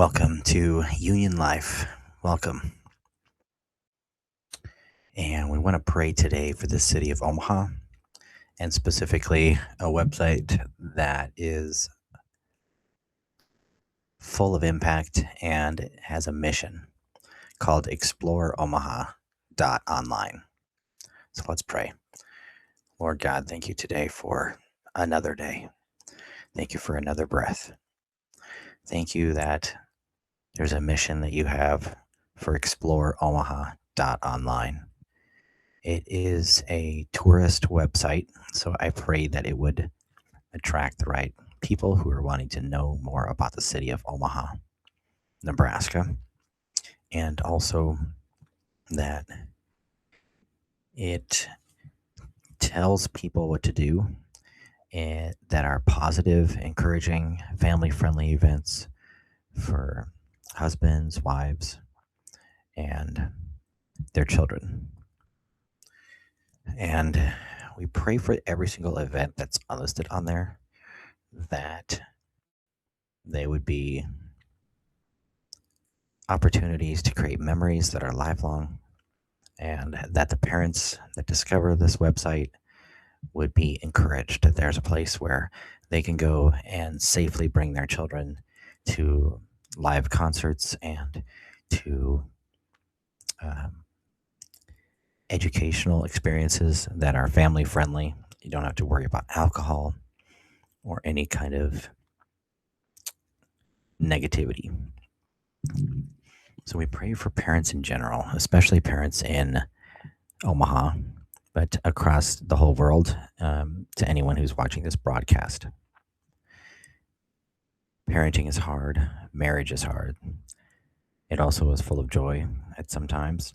Welcome to Union Life. Welcome. And we want to pray today for the city of Omaha and specifically a website that is full of impact and has a mission called exploreomaha.online. So let's pray. Lord God, thank you today for another day. Thank you for another breath. Thank you that there's a mission that you have for exploreomaha.online. It is a tourist website, so I pray that it would attract the right people who are wanting to know more about the city of Omaha, Nebraska, and also that it tells people what to do and that are positive, encouraging, family-friendly events for husbands, wives, and their children. And we pray for every single event that's listed on there that they would be opportunities to create memories that are lifelong, and that the parents that discover this website would be encouraged that there's a place where they can go and safely bring their children to live concerts and to educational experiences that are family friendly. You don't have to worry about alcohol or any kind of negativity. So we pray for parents in general, especially parents in Omaha, but across the whole world, to anyone who's watching this broadcast. Parenting is hard. Marriage is hard. It also is full of joy at some times.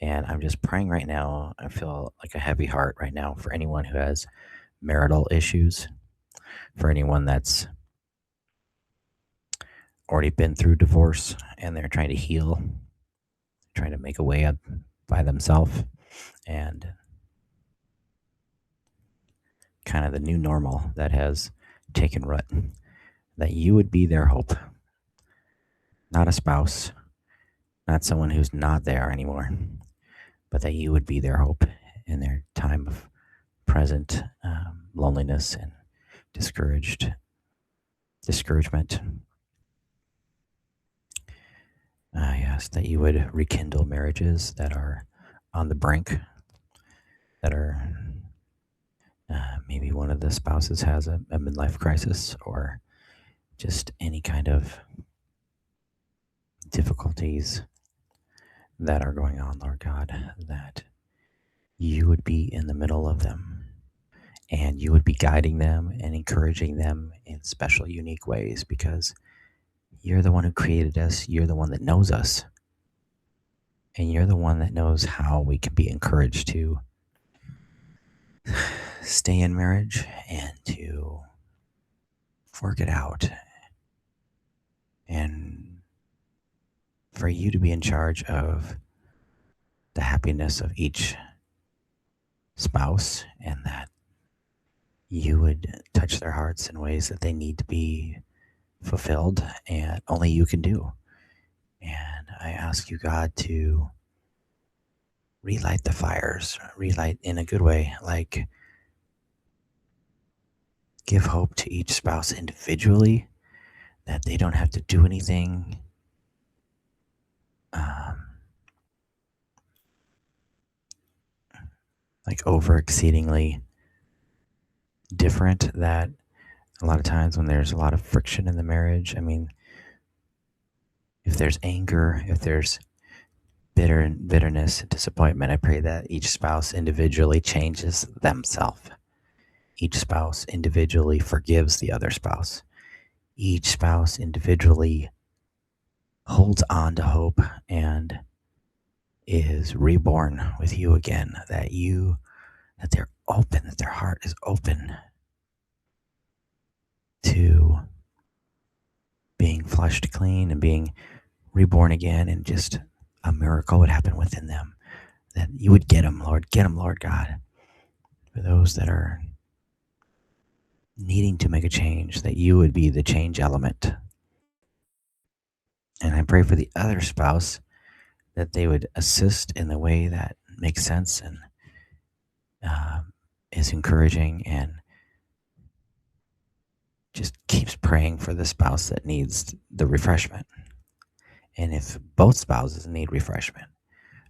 And I'm just praying right now. I feel like a heavy heart right now for anyone who has marital issues, for anyone that's already been through divorce and they're trying to heal, trying to make a way up by themselves, and kind of the new normal that has taken root, that you would be their hope, not a spouse, not someone who's not there anymore, but that you would be their hope in their time of present loneliness and discouragement. I ask that you would rekindle marriages that are on the brink, that are maybe one of the spouses has a midlife crisis or just any kind of difficulties that are going on, Lord God, that you would be in the middle of them and you would be guiding them and encouraging them in special, unique ways because you're the one who created us. You're the one that knows us. And you're the one that knows how we can be encouraged to stay in marriage and to work it out. And for you to be in charge of the happiness of each spouse, and that you would touch their hearts in ways that they need to be fulfilled and only you can do. And I ask you, God, to relight the fires, relight in a good way, like give hope to each spouse individually, that they don't have to do anything like over exceedingly different. That a lot of times when there's a lot of friction in the marriage, I mean, if there's anger, if there's bitterness, disappointment, I pray that each spouse individually changes themselves. Each spouse individually forgives the other spouse. Each spouse individually holds on to hope and is reborn with you again, that they're open, that their heart is open to being flushed clean and being reborn again, and just a miracle would happen within them, that you would get them, Lord God. For those that are needing to make a change, that you would be the change element. And I pray for the other spouse that they would assist in the way that makes sense and uh, is encouraging, and just keeps praying for the spouse that needs the refreshment. And if both spouses need refreshment,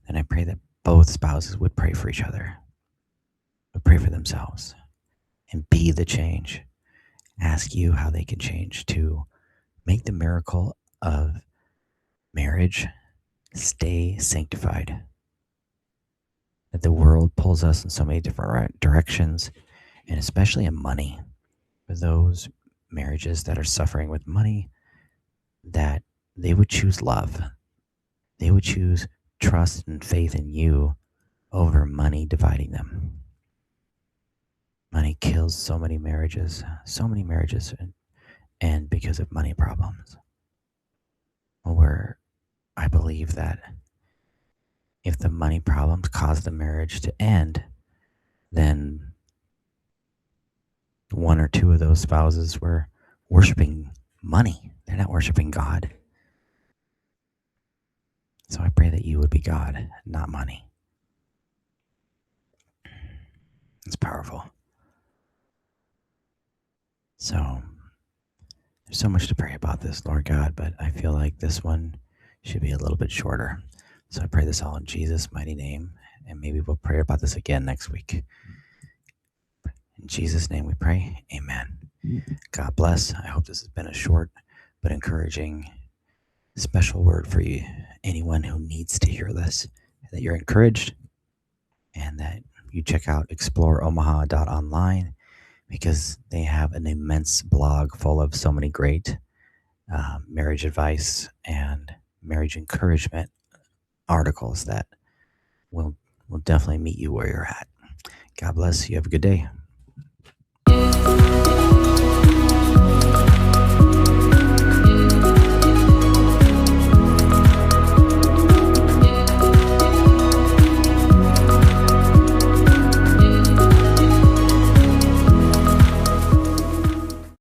then I pray that both spouses would pray for each other, would pray for themselves, and be the change. Ask you how they can change to make the miracle of marriage stay sanctified. That the world pulls us in so many different directions, and especially in money. For those marriages that are suffering with money, that they would choose love. They would choose trust and faith in you over money dividing them. Money kills so many marriages, and because of money problems. Where I believe that if the money problems cause the marriage to end, then one or two of those spouses were worshiping money. They're not worshiping God. So I pray that you would be God, not money. It's powerful. So there's so much to pray about this, Lord God, but I feel like this one should be a little bit shorter. So I pray this all in Jesus' mighty name, and maybe we'll pray about this again next week. In Jesus' name we pray. Amen. God bless. I hope this has been a short but encouraging special word for you, anyone who needs to hear this, that you're encouraged, and that you check out exploreomaha.online, because they have an immense blog full of so many great marriage advice and marriage encouragement articles that will definitely meet you where you're at. God bless. You have a good day.